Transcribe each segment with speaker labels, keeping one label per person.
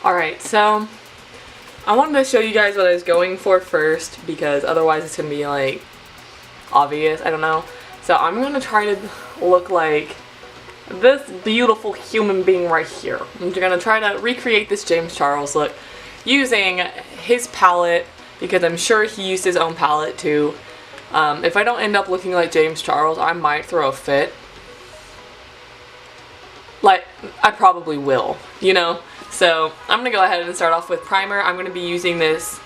Speaker 1: Alright, so I wanted to show you guys what I was going for first because otherwise it's going to be like obvious, I don't know. So I'm going to try to look like this beautiful human being right here. I'm going to try to recreate this James Charles look using his palette because I'm sure he used his own palette too. If I don't end up looking like James Charles, I might throw a fit. Like, I probably will, you know? So I'm going to go ahead and start off with primer. I'm going to be using this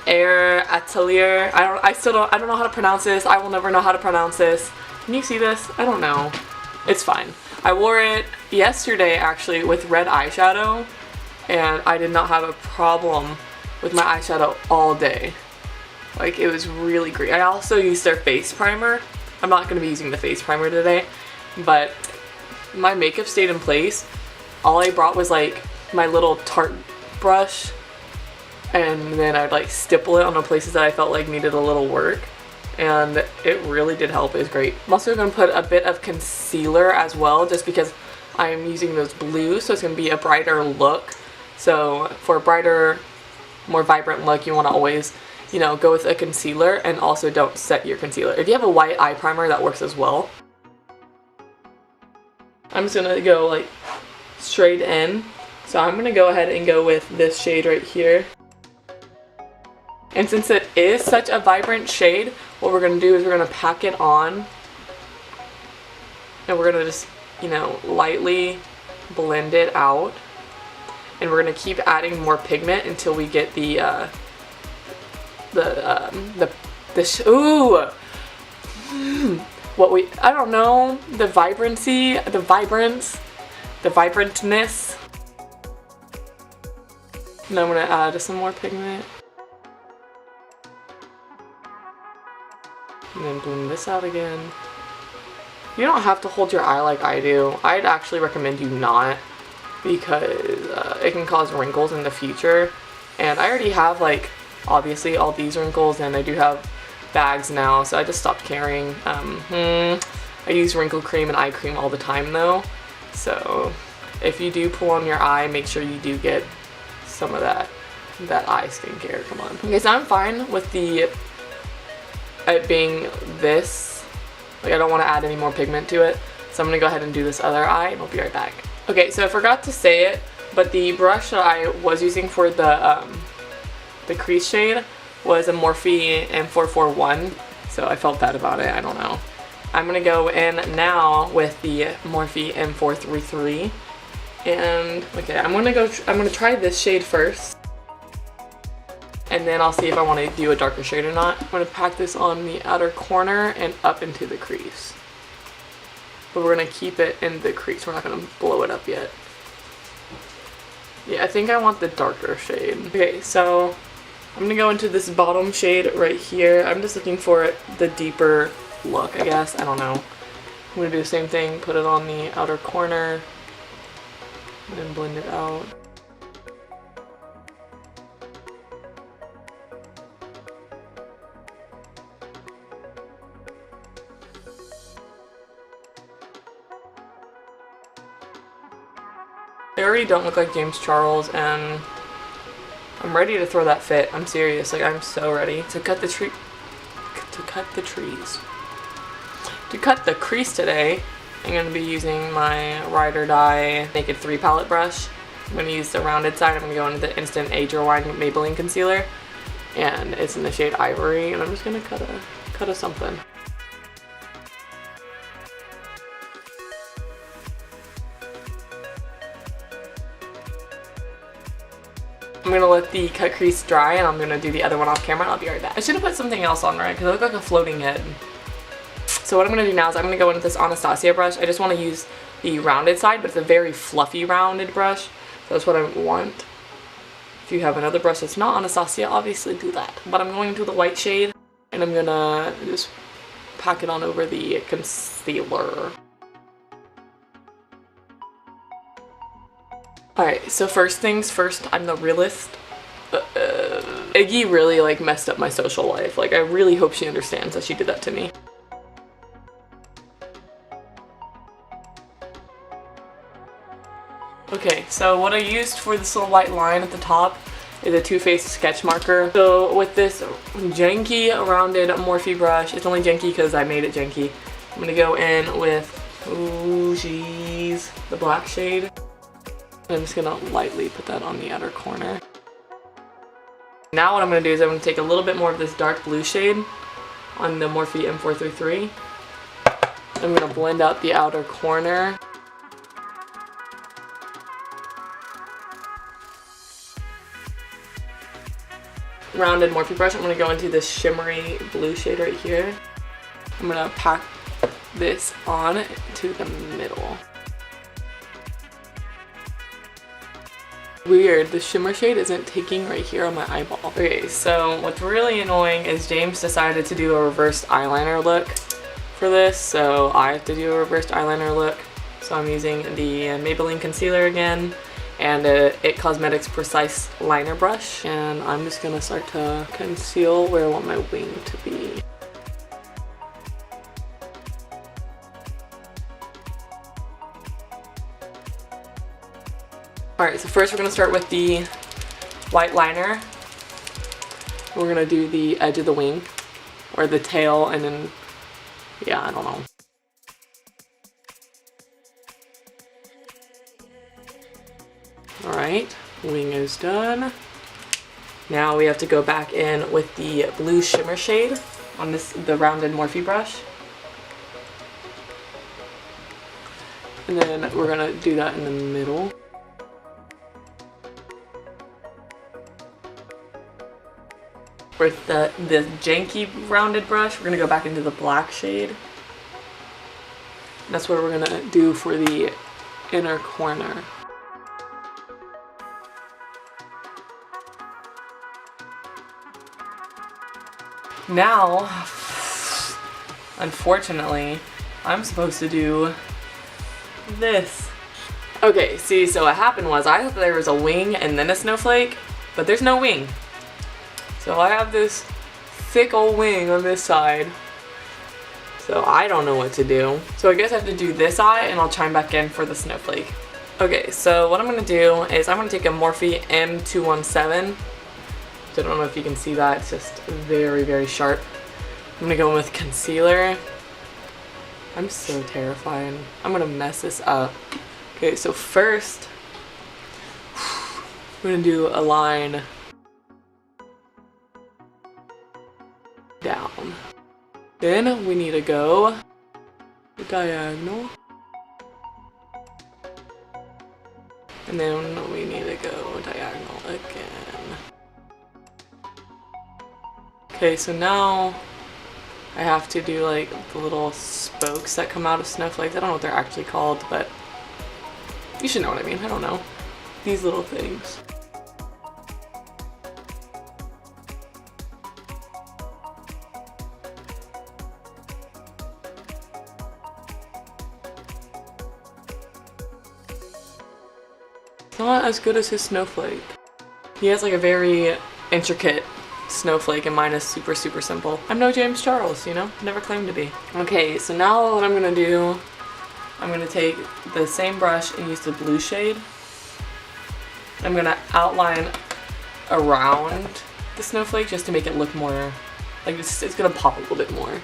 Speaker 1: Air Atelier. I don't know how to pronounce this. I will never know how to pronounce this. Can you see this? I don't know. It's fine. I wore it yesterday actually with red eyeshadow and I did not have a problem with my eyeshadow all day. Like, it was really great. I also used their face primer. I'm not going to be using the face primer today, but my makeup stayed in place. All I brought was like my little Tarte brush, and then I'd like stipple it on the places that I felt like needed a little work, and it really did help. It was great. I'm also going to put a bit of concealer as well, just because I'm using those blues, so it's going to be a brighter look. So for a brighter, more vibrant look, you want to always, you know, go with a concealer, and also don't set your concealer. If you have a white eye primer, that works as well. I'm just going to go like straight in. So I'm going to go ahead and go with this shade right here. And since it is such a vibrant shade, what we're going to do is we're going to pack it on. And we're going to just, you know, lightly blend it out. And we're going to keep adding more pigment until we get I don't know, the vibrancy, the vibrantness. And I'm going to add some more pigment. And then blend this out again. You don't have to hold your eye like I do. I'd actually recommend you not, because it can cause wrinkles in the future. And I already have, like, obviously all these wrinkles, and I do have bags now, so I just stopped caring. I use wrinkle cream and eye cream all the time though, so if you do pull on your eye, make sure you do get some of that eye skincare. Come on. Okay, so I'm fine with it being this. Like, I don't want to add any more pigment to it, so I'm gonna go ahead and do this other eye, and I'll be right back. Okay, so I forgot to say it, but the brush that I was using for the crease shade was a Morphe M441, so I felt bad about it. I don't know. I'm gonna go in now with the Morphe M433, and okay, I'm gonna try this shade first, and then I'll see if I want to do a darker shade or not. I'm gonna pack this on the outer corner and up into the crease, but we're gonna keep it in the crease. We're not gonna blow it up yet. Yeah, I think I want the darker shade. Okay, so I'm gonna go into this bottom shade right here. I'm just looking for the deeper look, I guess. I don't know. I'm gonna do the same thing, put it on the outer corner, and then blend it out. I already don't look like James Charles, and I'm ready to throw that fit. I'm serious. Like, I'm so ready to cut the trees. To cut the crease today, I'm going to be using my Ride or Die Naked 3 palette brush. I'm going to use the rounded side. I'm going to go into the Instant Age Rewind Maybelline Concealer, and it's in the shade Ivory, and I'm just going to cut a something. I'm going to let the cut crease dry, and I'm going to do the other one off camera, and I'll be right back. I should have put something else on, right? Because I look like a floating head. So what I'm going to do now is I'm going to go into this Anastasia brush. I just want to use the rounded side, but it's a very fluffy rounded brush. So that's what I want. If you have another brush that's not Anastasia, obviously do that. But I'm going into the white shade, and I'm going to just pack it on over the concealer. Alright, so first things first, I'm the realist. Iggy really like messed up my social life. Like, I really hope she understands that she did that to me. Okay, so what I used for this little white line at the top is a Too Faced sketch marker. So with this janky rounded Morphe brush, it's only janky because I made it janky, I'm gonna go in with, ooh jeez, the black shade. And I'm just gonna lightly put that on the outer corner. Now what I'm gonna do is I'm gonna take a little bit more of this dark blue shade on the Morphe M433. I'm gonna blend out the outer corner. Rounded Morphe brush, I'm going to go into this shimmery blue shade right here. I'm going to pack this on to the middle. Weird, the shimmer shade isn't taking right here on my eyeball. Okay, so what's really annoying is James decided to do a reversed eyeliner look for this, so I have to do a reversed eyeliner look. So I'm using the Maybelline concealer again, and It Cosmetics Precise liner brush, and I'm just gonna start to conceal where I want my wing to be. Alright, so first we're gonna start with the white liner. We're gonna do the edge of the wing, or the tail, and then, yeah, I don't know. Alright, wing is done. Now we have to go back in with the blue shimmer shade on the rounded Morphe brush. And then we're gonna do that in the middle. With the janky rounded brush, we're gonna go back into the black shade. That's what we're gonna do for the inner corner. Now, unfortunately, I'm supposed to do this. Okay, see, so what happened was I thought there was a wing and then a snowflake, but there's no wing. So I have this thick old wing on this side. So I don't know what to do. So I guess I have to do this eye and I'll chime back in for the snowflake. Okay, so what I'm gonna do is I'm gonna take a Morphe M217. I don't know if you can see that, it's just very, very sharp. I'm gonna go in with concealer. I'm so terrified. I'm gonna mess this up. Okay, so first, we're gonna do a line down. Then we need to go diagonal. And then we need to go diagonal again. Okay, so now I have to do like the little spokes that come out of snowflakes. I don't know what they're actually called, but you should know what I mean. I don't know. These little things. It's not as good as his snowflake. He has like a very intricate snowflake and mine is super, super simple. I'm no James Charles, you know? Never claimed to be. Okay, so now what I'm gonna do, I'm gonna take the same brush and use the blue shade. I'm gonna outline around the snowflake just to make it look more, like it's gonna pop a little bit more.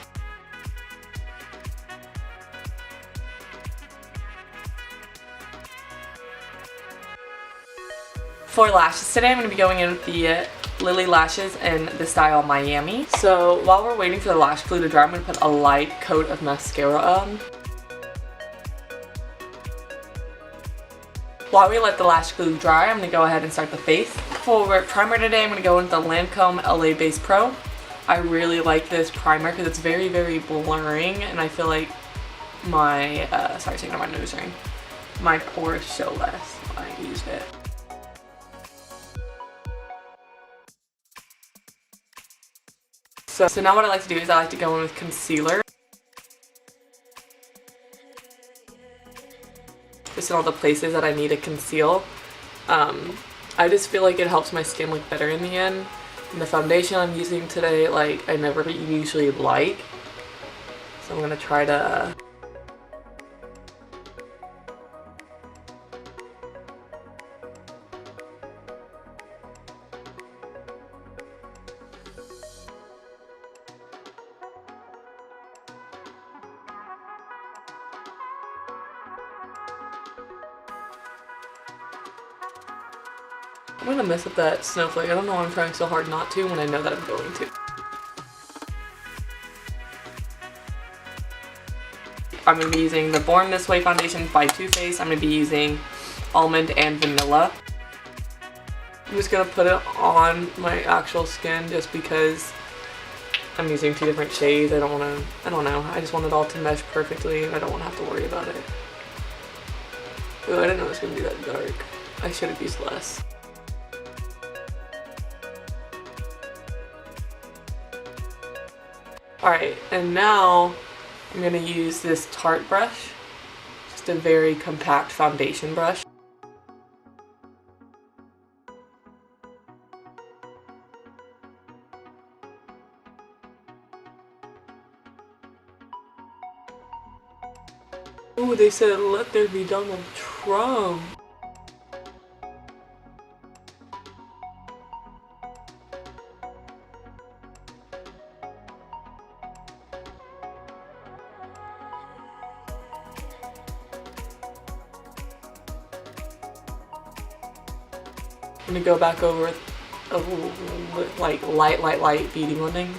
Speaker 1: For lashes today, I'm going to be going in with the Lily lashes in the style Miami. So while we're waiting for the lash glue to dry, I'm going to put a light coat of mascara on. While we let the lash glue dry, I'm going to go ahead and start the face. For primer today, I'm going to go with the Lancome LA Base Pro. I really like this primer because it's very, very blurring, and I feel like my, sorry, taking out my nose ring, my pores show less when I used it. So now what I like to do is I like to go in with concealer. Just in all the places that I need to conceal. I just feel like it helps my skin look better in the end. And the foundation I'm using today, like, I never usually like. So I'm gonna try to I'm gonna mess up that snowflake. I don't know why I'm trying so hard not to when I know that I'm going to. I'm gonna be using the Born This Way foundation by Too Faced. I'm gonna be using almond and vanilla. I'm just gonna put it on my actual skin just because I'm using 2 different shades. I don't know. I just want it all to mesh perfectly. I don't want to have to worry about it. Ooh, I didn't know it was gonna be that dark. I should have used less. Alright, and now I'm gonna use this Tarte brush. Just a very compact foundation brush. Ooh, they said let there be Donald Trump. I'm gonna go back over with a like light beauty blending.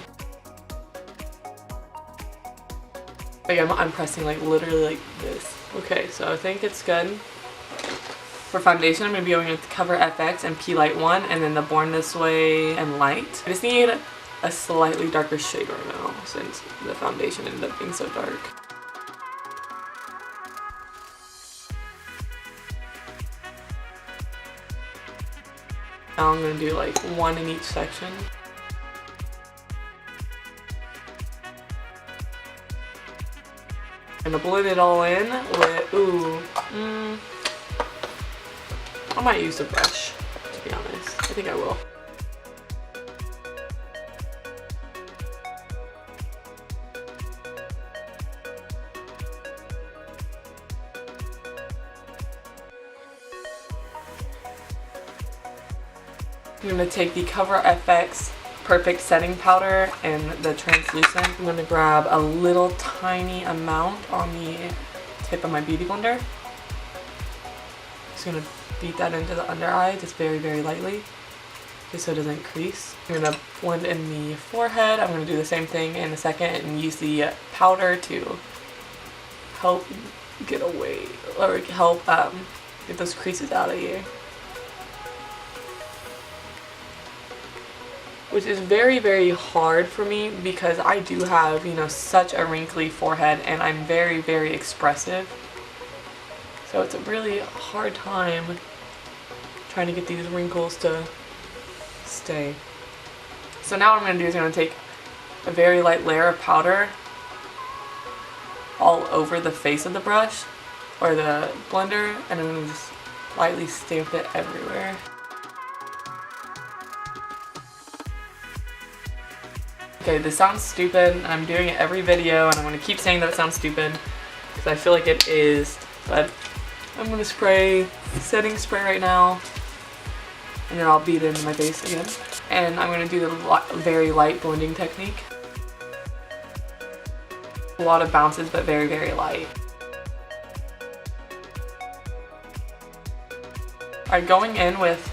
Speaker 1: Like I'm pressing like literally like this. Okay, so I think it's good. For foundation, I'm gonna be going with Cover FX and P Light 1, and then the Born This Way and Light. I just need a slightly darker shade right now since the foundation ended up being so dark. Now I'm gonna do like 1 in each section. I'm gonna blend it all in with, I might use a brush, to be honest. I think I will. I'm going to take the Cover FX Perfect Setting Powder and the translucent. I'm going to grab a little tiny amount on the tip of my beauty blender. Just going to beat that into the under eye just very, very lightly, just so it doesn't crease. I'm going to blend in the forehead. I'm going to do the same thing in a second and use the powder to help get away, or help get those creases out of here. Which is very, very hard for me because I do have, you know, such a wrinkly forehead and I'm very, very expressive. So it's a really hard time trying to get these wrinkles to stay. So now what I'm going to do is I'm going to take a very light layer of powder all over the face of the brush or the blender, and I'm going to just lightly stamp it everywhere. Okay, this sounds stupid. I'm doing it every video and I'm going to keep saying that it sounds stupid because I feel like it is, but I'm going to spray setting spray right now and then I'll beat it into my face again. And I'm going to do the very light blending technique. A lot of bounces but very, very light. Alright, going in with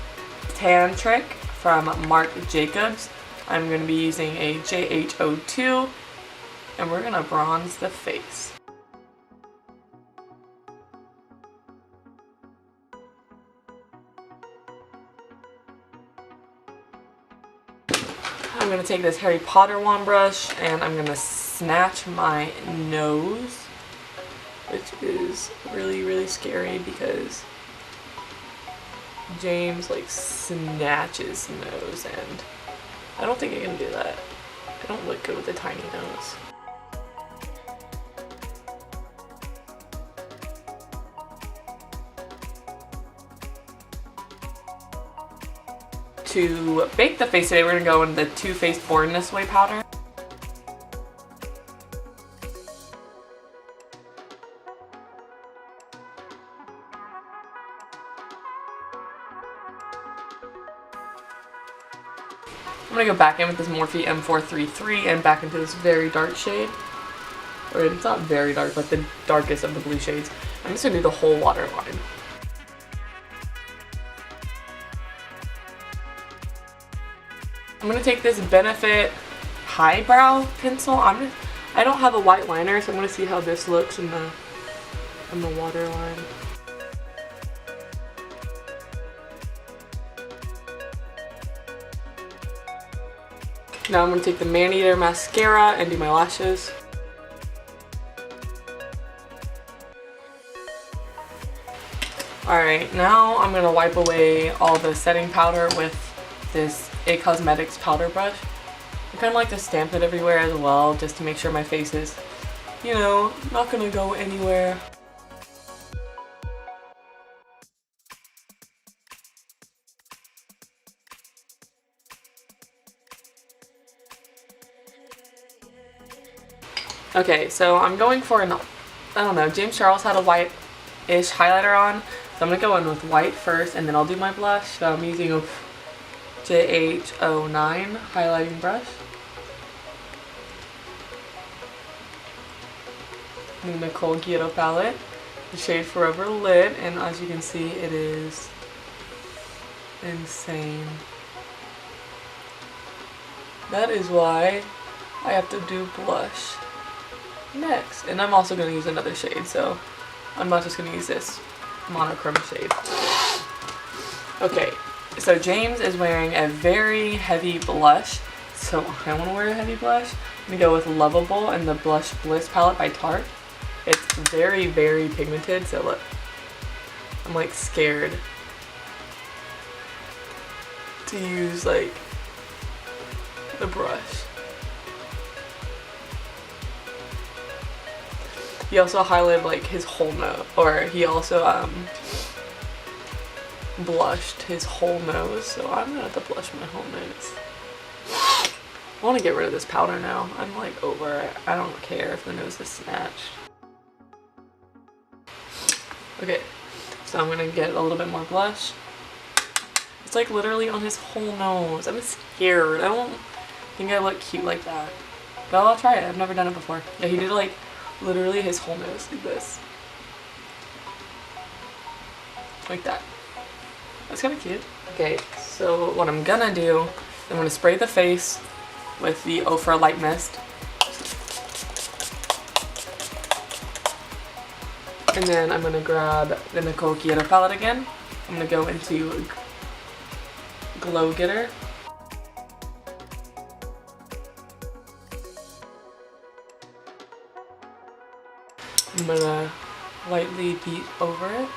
Speaker 1: Tan Trick from Marc Jacobs. I'm going to be using a JH02 and we're going to bronze the face. I'm going to take this Harry Potter wand brush and I'm going to snatch my nose, which is really, really scary because James like snatches nose and I don't think I can do that. I don't look good with a tiny nose. To bake the face today, we're going to go in the Too Faced Born This Way powder. I'm going to go back in with this Morphe M433 and back into this very dark shade. Or it's not very dark, but the darkest of the blue shades. I'm just going to do the whole waterline. I'm gonna take this Benefit Highbrow pencil. I don't have a white liner, so I'm gonna see how this looks in the waterline. Now I'm gonna take the Maneater mascara and do my lashes. Alright, now I'm gonna wipe away all the setting powder with this It Cosmetics powder brush. I kind of like to stamp it everywhere as well, just to make sure my face is, you know, not gonna go anywhere. Okay, so I'm going for I don't know, James Charles had a white-ish highlighter on, so I'm gonna go in with white first, and then I'll do my blush. So I'm using a JH09 highlighting brush. The Nicole Guido palette, the shade Forever Lit, and as you can see, it is insane. That is why I have to do blush next. And I'm also going to use another shade, so I'm not just going to use this monochrome shade. Okay, so James is wearing a very heavy blush, so I want to wear a heavy blush. I'm going to go with Lovable and the Blush Bliss palette by Tarte. It's very, very pigmented, so look, I'm like scared to use like the brush. He also highlighted like his whole nose, or he also blushed his whole nose, so I'm gonna have to blush my whole nose. I want to get rid of this powder now. I'm like over it. I don't care if the nose is snatched. Okay, so I'm gonna get a little bit more blush. It's like literally on his whole nose. I'm scared. I don't think I look cute like that. But I'll try it. I've never done it before. Yeah, he did like literally his whole nose like this. Like that. That's kind of cute. Okay, so what I'm gonna do, I'm gonna spray the face with the Ofra Light Mist. And then I'm gonna grab the Nicole Guido palette again. I'm gonna go into Glow Getter. I'm gonna lightly beat over it.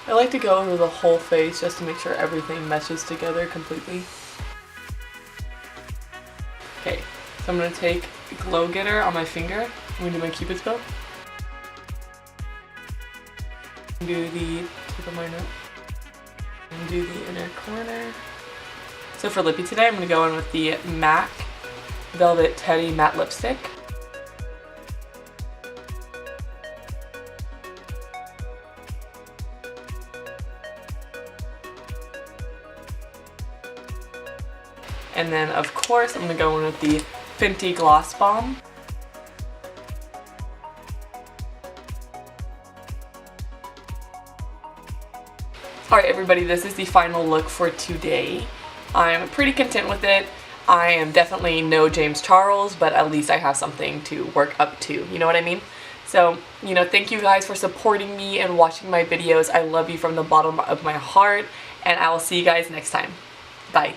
Speaker 1: I like to go over the whole face just to make sure everything meshes together completely. Okay, so I'm going to take Glow Getter on my finger. I'm going to do my Cupid's bow. Do the tip of my nose. And do the inner corner. So for lippy today, I'm going to go in with the MAC Velvet Teddy Matte Lipstick. And then, of course, I'm going to go in with the Fenty Gloss Bomb. Alright everybody, this is the final look for today. I'm pretty content with it. I am definitely no James Charles, but at least I have something to work up to, you know what I mean? So, you know, thank you guys for supporting me and watching my videos. I love you from the bottom of my heart, and I will see you guys next time. Bye.